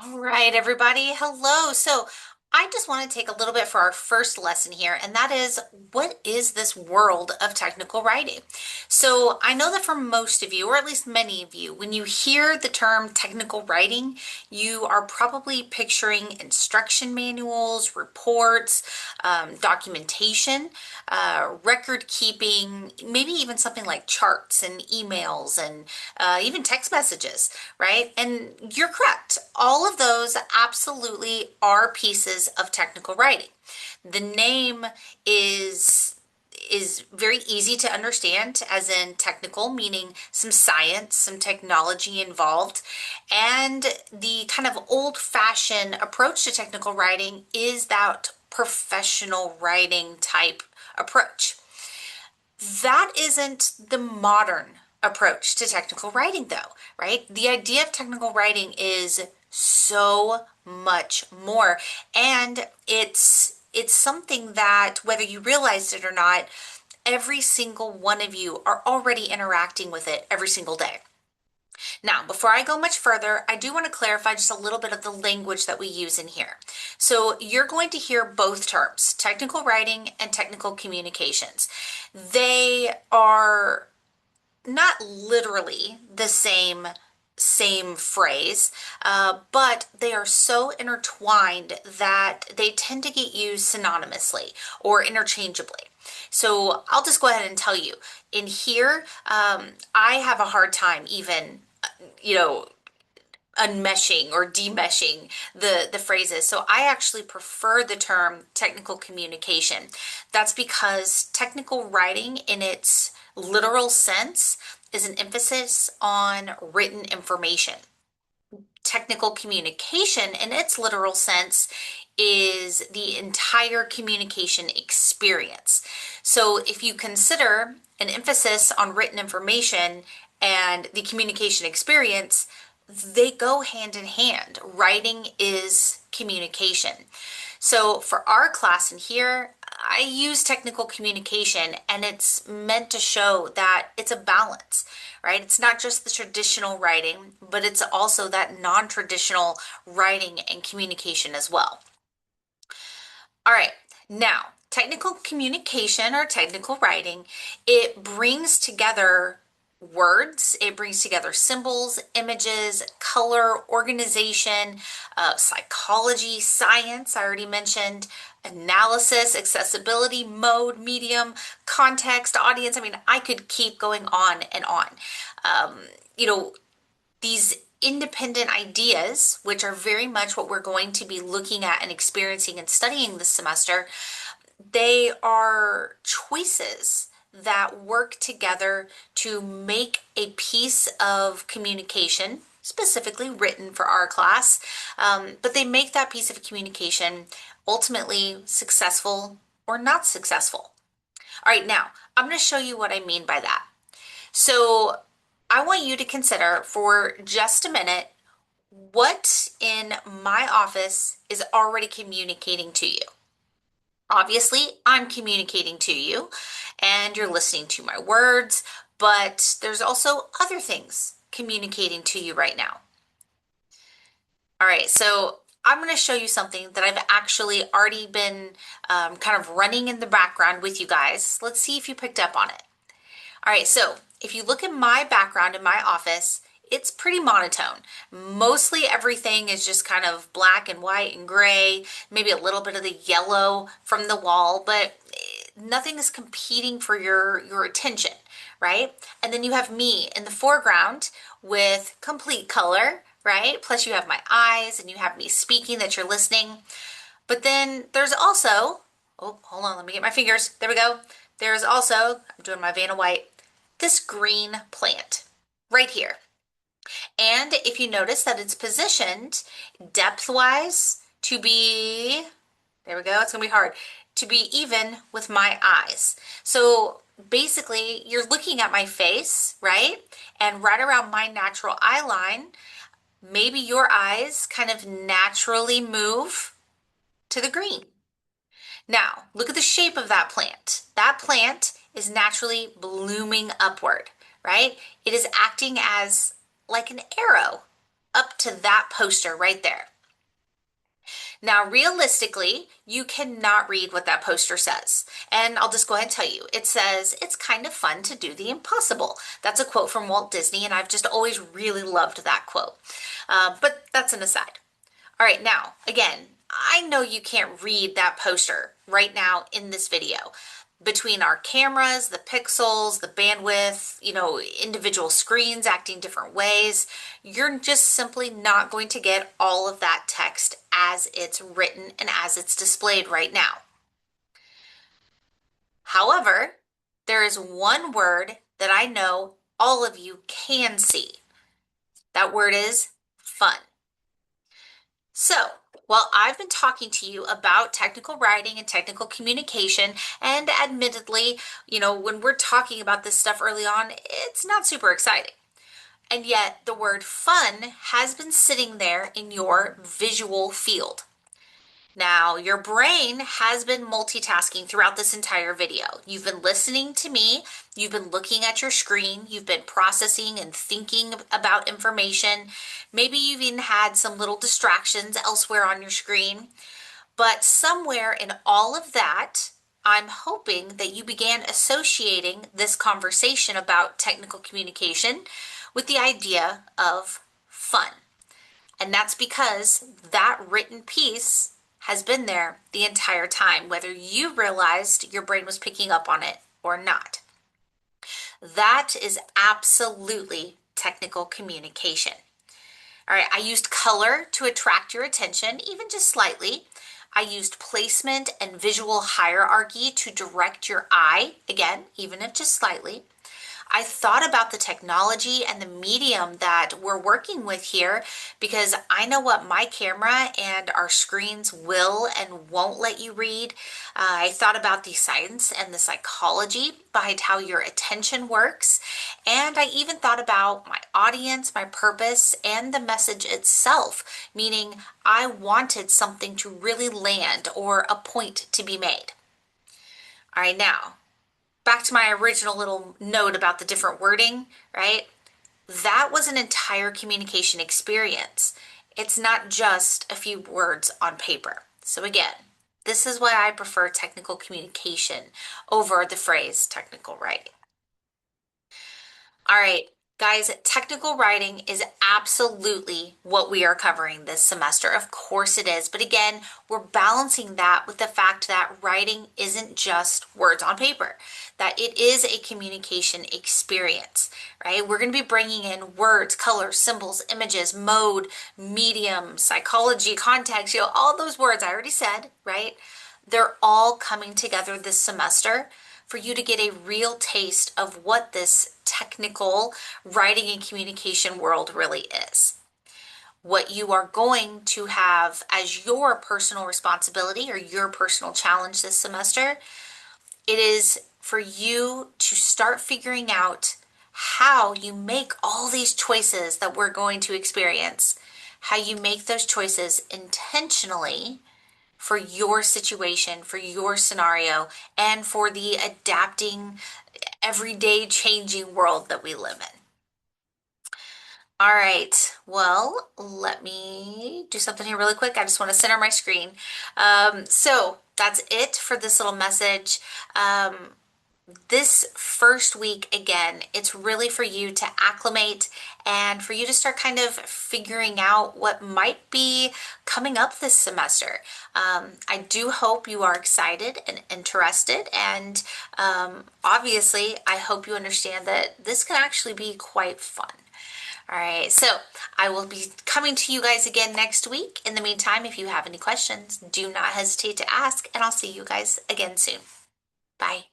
All right, everybody. Hello. So I just want to take a little bit for our first lesson here, and that is what is this world of technical writing? So I know that for most of you, or at least many of you, when you hear the term technical writing, you are probably picturing instruction manuals, reports, documentation, record keeping, maybe even something like charts and emails and even text messages, right? And you're correct. All of those absolutely are pieces of technical writing. The name is very easy to understand, as in technical, meaning some science, some technology involved. And the kind of old-fashioned approach to technical writing is that professional writing type approach. That isn't the modern approach to technical writing, though, right? The idea of technical writing is so much more. And it's something that, whether you realized it or not, every single one of you are already interacting with it every single day. Now, before I go much further, I do want to clarify just a little bit of the language that we use in here. So you're going to hear both terms, technical writing and technical communications. They are not literally the same phrase, but they are so intertwined that they tend to get used synonymously or interchangeably. So I'll just go ahead and tell you, in here, I have a hard time even, you know, unmeshing or demeshing the phrases. So I actually prefer the term technical communication. That's because technical writing in its literal sense is an emphasis on written information. Technical communication in its literal sense is the entire communication experience. So if you consider an emphasis on written information and the communication experience, they go hand in hand. Writing is communication. So for our class in here, I use technical communication, and it's meant to show that it's a balance, right? It's not just the traditional writing, but it's also that non-traditional writing and communication as well. All right, now, technical communication or technical writing, it brings together words, it brings together symbols, images, color, organization, psychology, science, I already mentioned, analysis, accessibility, mode, medium, context, audience. I mean, I could keep going on and on. Um, you know, these independent ideas, which are very much what we're going to be looking at and experiencing and studying this semester, they are choices that work together to make a piece of communication, specifically written for our class, but they make that piece of communication ultimately successful or not successful. All right, now I'm going to show you what I mean by that. So I want you to consider for just a minute what in my office is already communicating to you. Obviously, I'm communicating to you and you're listening to my words, but there's also other things communicating to you right now. All right, so I'm going to show you something that I've actually already been kind of running in the background with you guys. Let's see if you picked up on it. All right, so if you look at my background in my office, it's pretty monotone. Mostly everything is just kind of black and white and gray, maybe a little bit of the yellow from the wall, but nothing is competing for your attention, right? And then you have me in the foreground with complete color, right? Plus you have my eyes and you have me speaking that you're listening. But then there's also, oh, hold on, let me get my fingers. There we go. There's also, I'm doing my Vanna White, this green plant right here. And if you notice that it's positioned depth-wise to be, there we go, it's gonna be hard, to be even with my eyes. So basically, you're looking at my face, right? And right around my natural eye line, maybe your eyes kind of naturally move to the green. Now, look at the shape of that plant. That plant is naturally blooming upward, right? It is acting as like an arrow up to that poster right there. Now, realistically, you cannot read what that poster says. And I'll just go ahead and tell you. It says, "It's kind of fun to do the impossible." That's a quote from Walt Disney, and I've just always really loved that quote. But that's an aside. All right, now, again, I know you can't read that poster right now in this video. Between our cameras, the pixels, the bandwidth, individual screens acting different ways, you're just simply not going to get all of that text as it's written and as it's displayed right now. However, there is one word that I know all of you can see. That word is fun. So, while I've been talking to you about technical writing and technical communication, and admittedly, when we're talking about this stuff early on, it's not super exciting. And yet, the word fun has been sitting there in your visual field. Now, your brain has been multitasking throughout this entire video. You've been listening to me, you've been looking at your screen, you've been processing and thinking about information. Maybe you've even had some little distractions elsewhere on your screen. But somewhere in all of that, I'm hoping that you began associating this conversation about technical communication with the idea of fun. And that's because that written piece has been there the entire time, whether you realized your brain was picking up on it or not. That is absolutely technical communication. All right, I used color to attract your attention, even just slightly. I used placement and visual hierarchy to direct your eye, again, even if just slightly. I thought about the technology and the medium that we're working with here because I know what my camera and our screens will and won't let you read. I thought about the science and the psychology behind how your attention works. And I even thought about my audience, my purpose, and the message itself, meaning I wanted something to really land or a point to be made. All right, now, back to my original little note about the different wording, right? That was an entire communication experience. It's not just a few words on paper. So again, this is why I prefer technical communication over the phrase technical writing. All right, guys, technical writing is absolutely what we are covering this semester. Of course it is. But again, we're balancing that with the fact that writing isn't just words on paper, that it is a communication experience, right? We're going to be bringing in words, colors, symbols, images, mode, medium, psychology, context, all those words I already said, right? They're all coming together this semester for you to get a real taste of what this technical writing and communication world really is. What you are going to have as your personal responsibility or your personal challenge this semester, it is for you to start figuring out how you make all these choices that we're going to experience, how you make those choices intentionally for your situation, for your scenario, and for the adapting, everyday changing world that we live in. All right, well, let me do something here really quick. I just want to center my screen. So that's it for this little message. This first week, again, it's really for you to acclimate and for you to start kind of figuring out what might be coming up this semester. I do hope you are excited and interested, and obviously, I hope you understand that this can actually be quite fun. All right, so I will be coming to you guys again next week. In the meantime, if you have any questions, do not hesitate to ask, and I'll see you guys again soon. Bye.